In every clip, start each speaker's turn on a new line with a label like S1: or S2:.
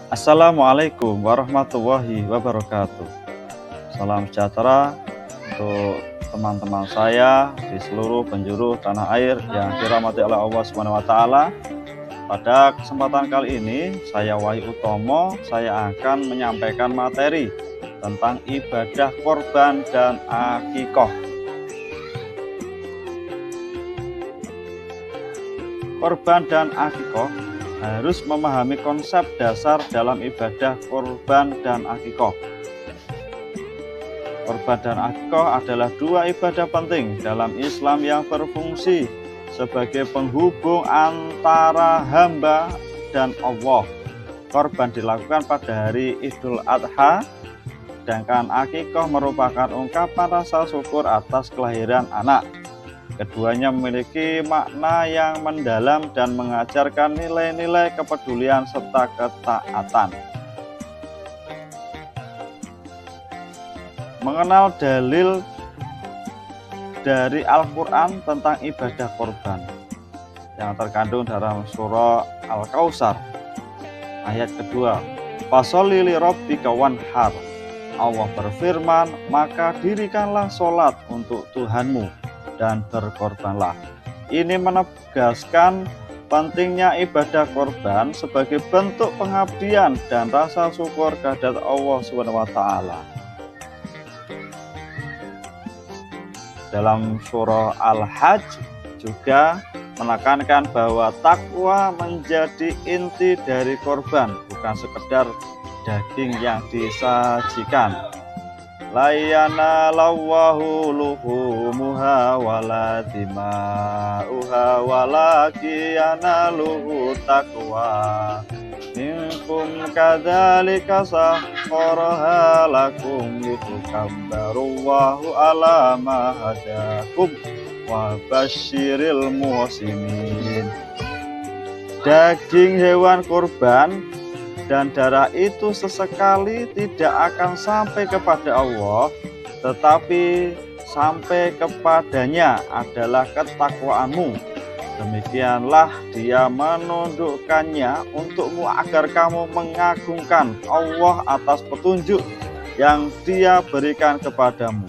S1: Assalamualaikum warahmatullahi wabarakatuh. Salam sejahtera untuk teman-teman saya di seluruh penjuru tanah air yang dirahmati oleh Allah Subhanahu wa taala. Pada kesempatan kali ini, saya Wahyu Utomo, saya akan menyampaikan materi tentang ibadah korban dan akikoh. Korban dan akikoh harus memahami konsep dasar dalam ibadah korban dan akikoh. Korban dan akikoh adalah dua ibadah penting dalam Islam yang berfungsi sebagai penghubung antara hamba dan Allah. Korban dilakukan pada hari Idul Adha, sedangkan akikoh merupakan ungkapan rasa syukur atas kelahiran anak. Keduanya memiliki makna yang mendalam dan mengajarkan nilai-nilai kepedulian serta ketaatan. Mengenal dalil dari Al-Quran tentang ibadah korban yang terkandung dalam surah Al-Kautsar ayat kedua. Fasholli li rabbika wanhar. Allah berfirman, maka dirikanlah sholat untuk Tuhanmu dan berkorbanlah. Ini menegaskan pentingnya ibadah korban sebagai bentuk pengabdian dan rasa syukur kehadirat Allah Subhanahu wa taala. Dalam surah Al-Hajj juga menekankan bahwa takwa menjadi inti dari korban, bukan sekedar daging yang disajikan. La yanalallahu luhumuha wala dima'uha walakiyanaluhu taqwa minkum kadzalika sakhkharaha lakum litukabbarullahu ala ma hadakum wa basyiril muhsinin. Daging hewan kurban dan darah itu sesekali tidak akan sampai kepada Allah, tetapi sampai kepadanya adalah ketakwaanmu. Demikianlah dia menundukkannya untukmu agar kamu mengagungkan Allah atas petunjuk yang dia berikan kepadamu.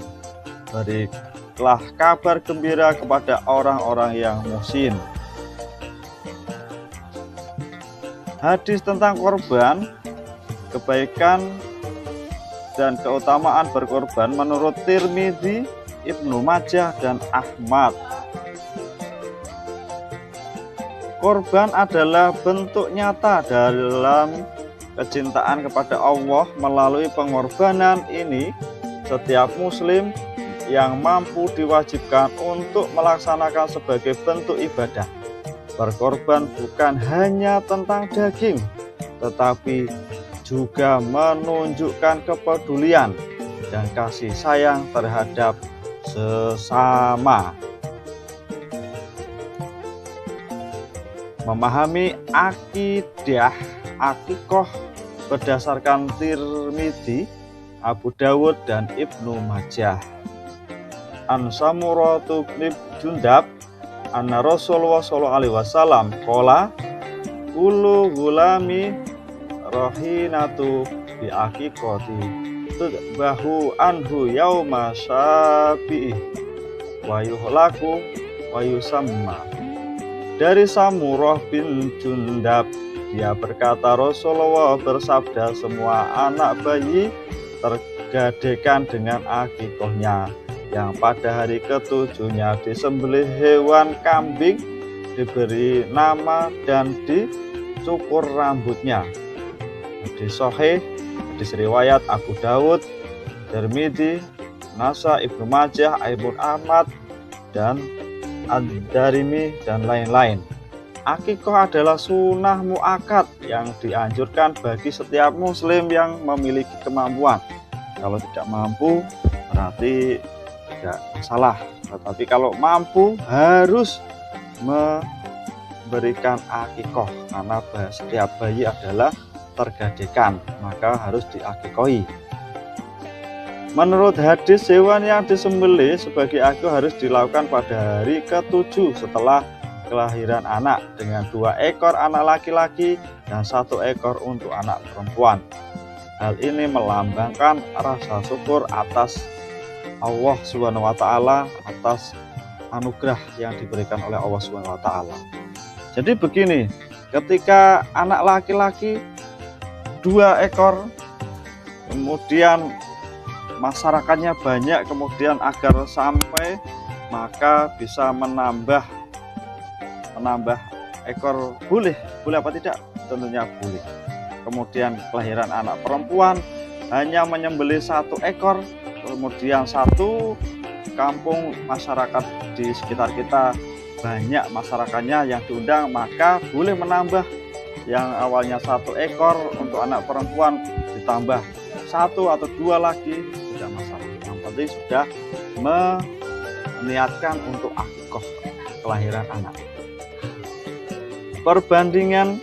S1: Berilah kabar gembira kepada orang-orang yang muhsin. Hadis tentang korban, kebaikan dan keutamaan berkorban menurut Tirmidzi, Ibnu Majah dan Ahmad. Korban adalah bentuk nyata dalam kecintaan kepada Allah. Melalui pengorbanan ini, setiap muslim yang mampu diwajibkan untuk melaksanakan sebagai bentuk ibadah. Berkorban bukan hanya tentang daging, tetapi juga menunjukkan kepedulian dan kasih sayang terhadap sesama. Memahami akidah akikoh berdasarkan Tirmidzi, Abu Dawud dan Ibnu Majah. An Samurah bin Jundab anna Rasulullah sallallahu alaihi wasallam qala kullu gulami rahinatu bi aqiqati tudbahu anhu yauma syabi'i wa yuhlaku wa yusamma. Dari Samurah bin Jundab, dia berkata, Rasulullah bersabda, semua anak bayi tergadekan dengan akikohnya, yang pada hari ketujuhnya disembelih hewan kambing, diberi nama dan dicukur rambutnya. Hadis sahih, hadis riwayat Abu Dawud, Tirmidzi, Nasa, Ibnu Majah, Ibnu Ahmad dan Ad-Darimi dan lain-lain. Akikoh adalah sunnah muakkad yang dianjurkan bagi setiap muslim yang memiliki kemampuan. Kalau tidak mampu berarti tidak masalah, tetapi kalau mampu harus memberikan akikoh, karena setiap bayi adalah tergadekan, maka harus diakikohi. Menurut hadis, hewan yang disembelih sebagai akikoh harus dilakukan pada hari ke-7 setelah kelahiran anak dengan 2 ekor anak laki-laki dan 1 ekor untuk anak perempuan. Hal ini melambangkan rasa syukur atas Allah Subhanahu wa taala, atas anugerah yang diberikan oleh Allah Subhanahu wa taala. Jadi begini, ketika anak laki-laki 2 ekor, kemudian masyarakatnya banyak, kemudian agar sampai, maka bisa menambah ekor. Boleh apa tidak? Tentunya boleh. Kemudian kelahiran anak perempuan hanya menyembelih 1 ekor, kemudian 1 kampung masyarakat di sekitar kita banyak masyarakatnya yang diundang, maka boleh menambah. Yang awalnya 1 ekor untuk anak perempuan ditambah 1 atau 2 lagi, tidak masalah. Yang penting sudah meniatkan untuk akikah kelahiran anak. Perbandingan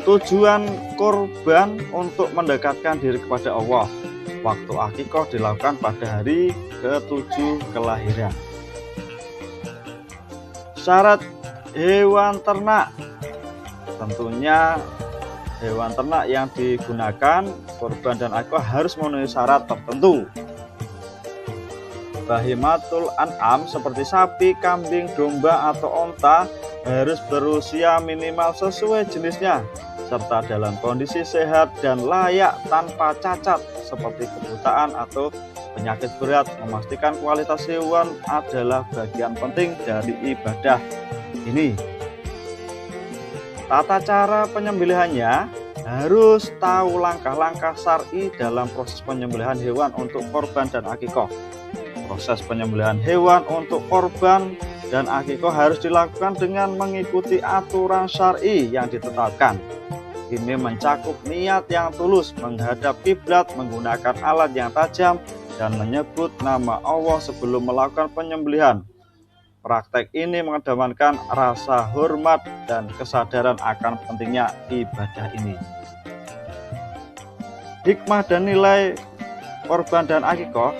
S1: tujuan kurban untuk mendekatkan diri kepada Allah. Waktu akikah dilakukan pada hari ke-7 kelahiran. Syarat hewan ternak. Tentunya hewan ternak yang digunakan kurban dan akikah harus memenuhi syarat tertentu. Bahimatul an'am seperti sapi, kambing, domba atau onta harus berusia minimal sesuai jenisnya, serta dalam kondisi sehat dan layak tanpa cacat seperti kebutaan atau penyakit berat. Memastikan kualitas hewan adalah bagian penting dari ibadah ini. Tata cara penyembelihannya, harus tahu langkah-langkah syar'i dalam proses penyembelihan hewan untuk korban dan akikah. Proses penyembelihan hewan untuk korban dan akikah harus dilakukan dengan mengikuti aturan syar'i yang ditetapkan. Ini mencakup niat yang tulus, menghadap kiblat, menggunakan alat yang tajam, dan menyebut nama Allah sebelum melakukan penyembelihan. Praktek ini mengedepankan rasa hormat dan kesadaran akan pentingnya ibadah ini. Hikmah dan nilai korban dan akikah,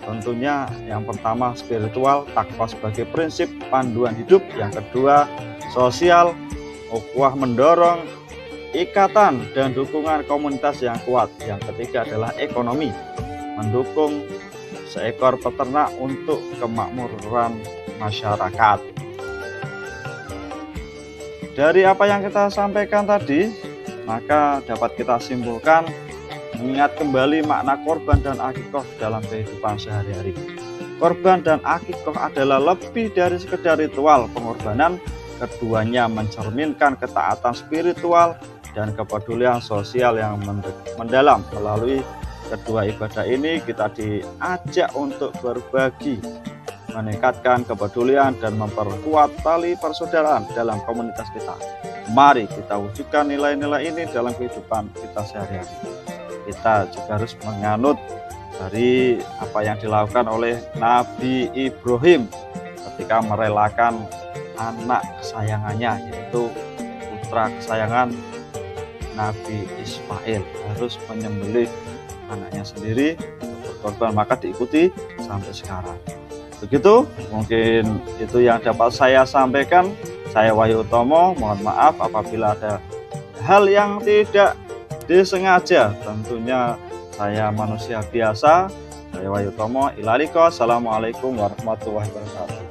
S1: tentunya yang pertama spiritual, takwa sebagai prinsip panduan hidup. Yang kedua sosial, ukhuwah mendorong ikatan dan dukungan komunitas yang kuat. Yang ketiga adalah ekonomi, mendukung seekor peternak untuk kemakmuran masyarakat. Dari apa yang kita sampaikan tadi, maka dapat kita simpulkan, mengingat kembali makna korban dan akikah dalam kehidupan sehari-hari. Korban dan akikah adalah lebih dari sekedar ritual pengorbanan. Keduanya mencerminkan ketaatan spiritual dan kepedulian sosial yang mendalam. Melalui kedua ibadah ini kita diajak untuk berbagi, meningkatkan kepedulian dan memperkuat tali persaudaraan dalam komunitas kita. Mari kita wujudkan nilai-nilai ini dalam kehidupan kita sehari-hari. Kita juga harus menganut dari apa yang dilakukan oleh Nabi Ibrahim ketika merelakan anak kesayangannya, yaitu putra kesayangan Nabi Ismail, harus menyembelih anaknya sendiri untuk berkorban, maka diikuti sampai sekarang. Begitu, mungkin itu yang dapat saya sampaikan. Saya Wahyu Utomo, mohon maaf apabila ada hal yang tidak disengaja. Tentunya saya manusia biasa. Saya Wahyu Utomo, ilaliko. Assalamualaikum warahmatullahi wabarakatuh.